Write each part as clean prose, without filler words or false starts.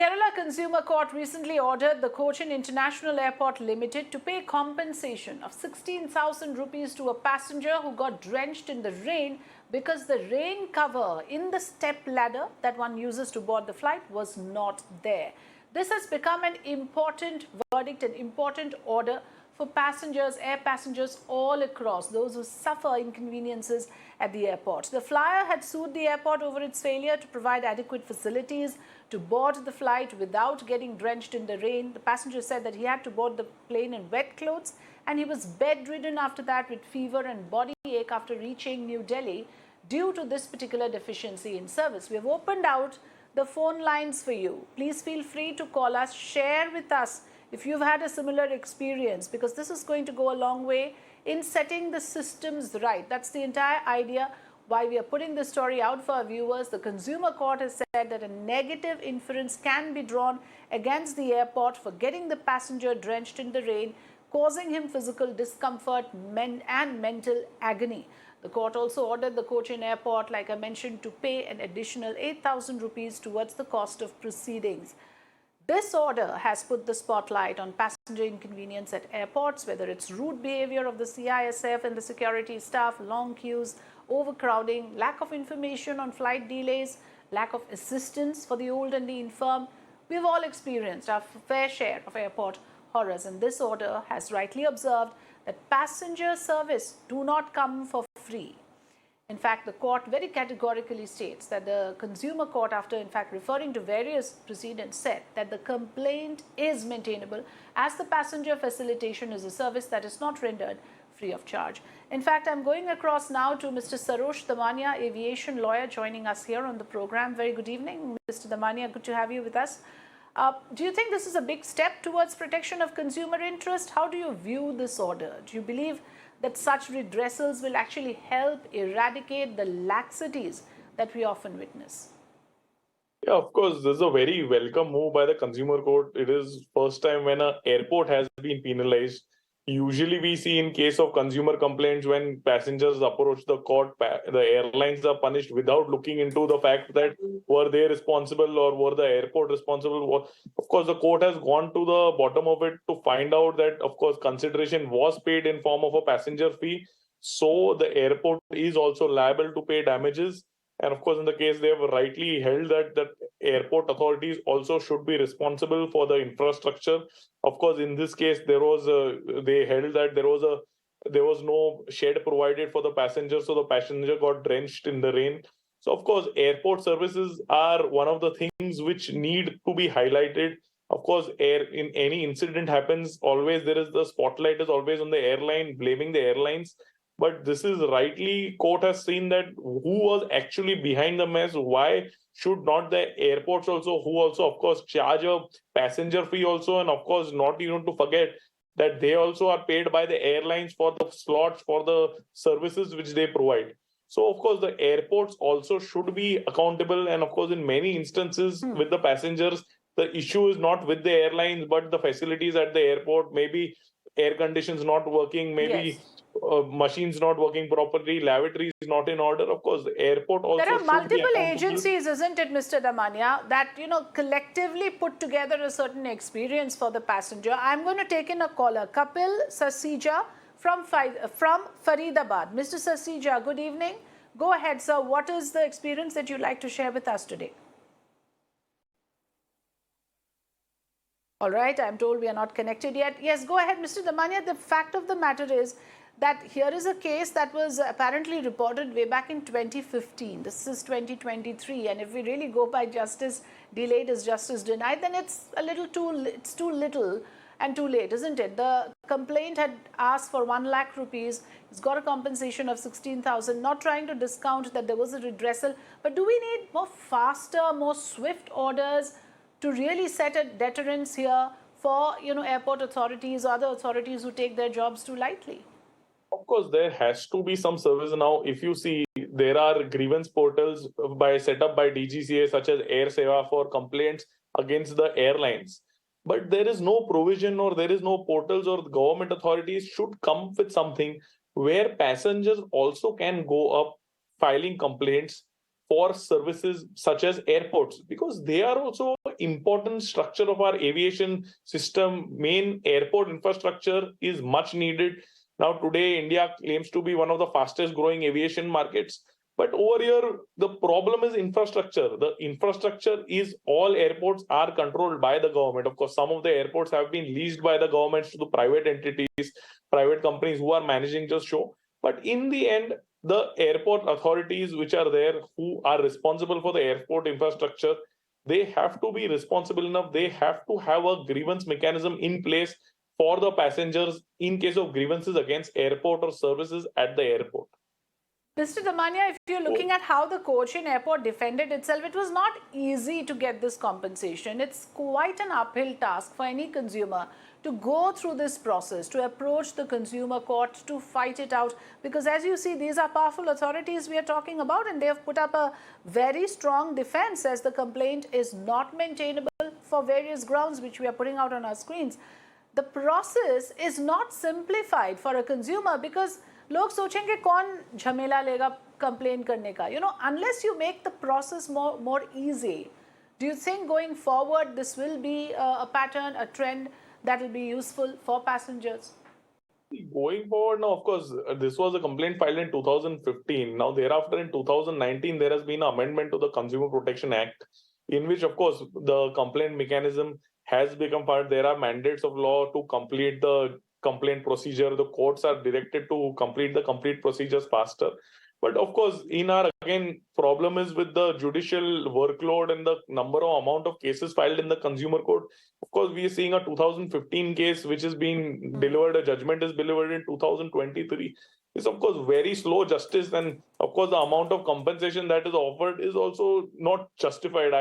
Kerala Consumer Court recently ordered the Cochin International Airport Ltd to pay compensation of 16,000 rupees to a passenger who got drenched in the rain because the rain cover in the step ladder that one uses to board the flight was not there. This has become an important verdict, an important order for passengers, air passengers all across, those who suffer inconveniences at the airport. The flyer had sued the airport over its failure to provide adequate facilities to board the flight without getting drenched in the rain. The passenger said that he had to board the plane in wet clothes and he was bedridden after that with fever and body ache after reaching New Delhi due to this particular deficiency in service. We have opened out the phone lines for you. Please feel free to call us, share with us if you've had a similar experience, because this is going to go a long way in setting the systems right. That's the entire idea why we are putting this story out for our viewers. The Consumer Court has said that a negative inference can be drawn against the airport for getting the passenger drenched in the rain, causing him physical discomfort and mental agony. The court also ordered the Cochin Airport, like I mentioned, to pay an additional 8,000 rupees towards the cost of proceedings. This order has put the spotlight on passenger inconvenience at airports, whether it's rude behavior of the CISF and the security staff, long queues, overcrowding, lack of information on flight delays, lack of assistance for the old and the infirm. We've all experienced our fair share of airport horrors, and this order has rightly observed that passenger service do not come for free. In fact, the court very categorically states that the Consumer Court, after in fact referring to various precedents, said that the complaint is maintainable as the passenger facilitation is a service that is not rendered free of charge. In fact, I'm going across now to Mr. Sarosh Damania, aviation lawyer, joining us here on the program. Very good evening, Mr. Damania. Good to have you with us. Do you think this is a big step towards protection of consumer interest? How do you view this order? Do you believe that such redressals will actually help eradicate the laxities that we often witness? Yeah, of course, this is a very welcome move by the Consumer Court. It is first time when an airport has been penalized. Usually we see in case of consumer complaints, when passengers approach the court, the airlines are punished without looking into the fact that were they responsible or were the airport responsible. Of course, the court has gone to the bottom of it to find out that, of course, consideration was paid in form of a passenger fee. So the airport is also liable to pay damages. And of course, in the case, they have rightly held that airport authorities also should be responsible for the infrastructure. Of course, in this case, they held that there was no shed provided for the passenger, so the passenger got drenched in the rain. So of course, airport services are one of the things which need to be highlighted. Of course, in any incident happens, always there is the spotlight is always on the airline, blaming the airlines. But this is rightly, court has seen that who was actually behind the mess. Why should not the airports also, who also, of course, charge a passenger fee also, and of course, not even to forget that they also are paid by the airlines for the slots, for the services which they provide. So, of course, the airports also should be accountable. And of course, in many instances with the passengers, the issue is not with the airlines, but the facilities at the airport. Maybe air conditions not working, maybe machines not working properly, lavatories not in order. Of course, the airport also there are should multiple be agencies, isn't it, Mr. Damania, that collectively put together a certain experience for the passenger. I'm going to take in a caller, Kapil Sasija from Faridabad. Mr. Sasija, good evening. Go ahead, sir. What is the experience that you'd like to share with us today? All right, I'm told we are not connected yet. Yes, go ahead, Mr. Damania. The fact of the matter is that here is a case that was apparently reported way back in 2015. This is 2023, and if we really go by justice delayed is justice denied, then it's too little and too late, isn't it? The complaint had asked for 1 lakh rupees. It's got a compensation of 16,000. Not trying to discount that there was a redressal, but do we need more faster, more swift orders to really set a deterrence here for airport authorities or other authorities who take their jobs too lightly? Of course, there has to be some service now. If you see, there are grievance portals set up by DGCA, such as Air Seva, for complaints against the airlines. But there is no provision, or there is no portals, or the government authorities should come with something where passengers also can go up filing complaints for services such as airports, because they are also important structure of our aviation system. Main airport infrastructure is much needed. Now, today, India claims to be one of the fastest growing aviation markets. But over here, the problem is infrastructure. The infrastructure is all airports are controlled by the government. Of course, some of the airports have been leased by the governments to the private entities, private companies who are managing the show. But in the end, the airport authorities which are there, who are responsible for the airport infrastructure, they have to be responsible enough. They have to have a grievance mechanism in place for the passengers in case of grievances against airport or services at the airport. Mr. Damania, if you're looking at how the Cochin airport defended itself, it was not easy to get this compensation. It's quite an uphill task for any consumer to go through this process, to approach the consumer court, to fight it out. Because as you see, these are powerful authorities we are talking about, and they have put up a very strong defense as the complaint is not maintainable for various grounds, which we are putting out on our screens. The process is not simplified for a consumer because लोग सोचेंगे कौन झमेला लेगा complain करने का, unless you make the process more easy. Do you think going forward this will be a pattern, a trend that will be useful for passengers? Going forward, now, of course, this was a complaint filed in 2015. Now, thereafter, in 2019, there has been an amendment to the Consumer Protection Act, in which, of course, the complaint mechanism has become part. There are mandates of law to complete the complaint procedure. The courts are directed to complete the complete procedures faster. But of course, in our, again, problem is with the judicial workload and the amount of cases filed in the consumer court. Of course, we are seeing a 2015 case which is being delivered, a judgment is delivered in 2023. It's of course very slow justice, and of course the amount of compensation that is offered is also not justified.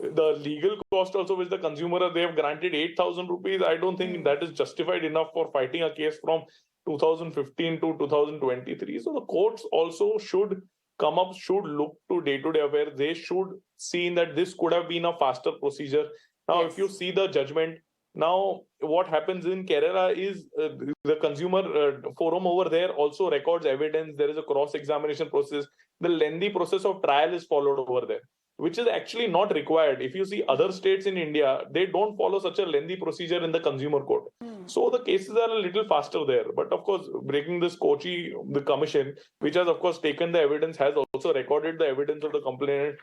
The legal cost also which the consumer, they have granted 8,000 rupees. I don't think that is justified enough for fighting a case from 2015 to 2023. So the courts also should look to day-to-day affairs. They should see that this could have been a faster procedure. Now, if you see the judgment, now what happens in Kerala is the consumer forum over there also records evidence. There is a cross-examination process. The lengthy process of trial is followed over there, which is actually not required. If you see other states in India, they don't follow such a lengthy procedure in the consumer court. So the cases are a little faster there. But of course, breaking this Kochi, the commission, which has of course taken the evidence, has also recorded the evidence of the complainant.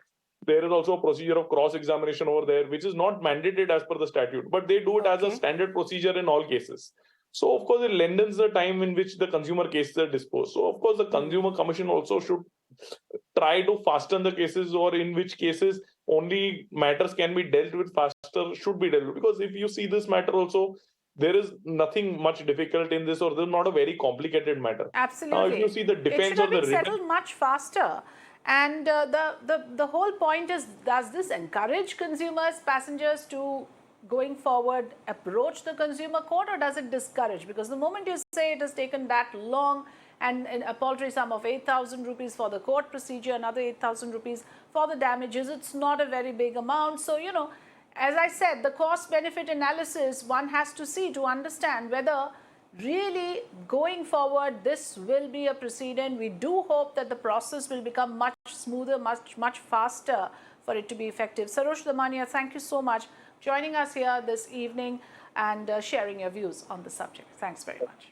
There is also a procedure of cross-examination over there, which is not mandated as per the statute, but they do it as a standard procedure in all cases. So of course, it lengthens the time in which the consumer cases are disposed. So of course, the Consumer Commission also should try to fasten the cases, or in which cases only matters can be dealt with faster should be dealt with. Because if you see this matter also, there is nothing much difficult in this, or there's not a very complicated matter. Absolutely. Now, if you see the defense or the settled much faster. And the whole point is, does this encourage consumers, passengers to going forward approach the consumer court, or does it discourage? Because the moment you say it has taken that long, and a paltry sum of 8,000 rupees for the court procedure, another 8,000 rupees for the damages, it's not a very big amount. So, as I said, the cost-benefit analysis one has to see to understand whether really going forward this will be a precedent. We do hope that the process will become much smoother, much faster for it to be effective. Sarosh Damania, thank you so much for joining us here this evening and sharing your views on the subject. Thanks very much.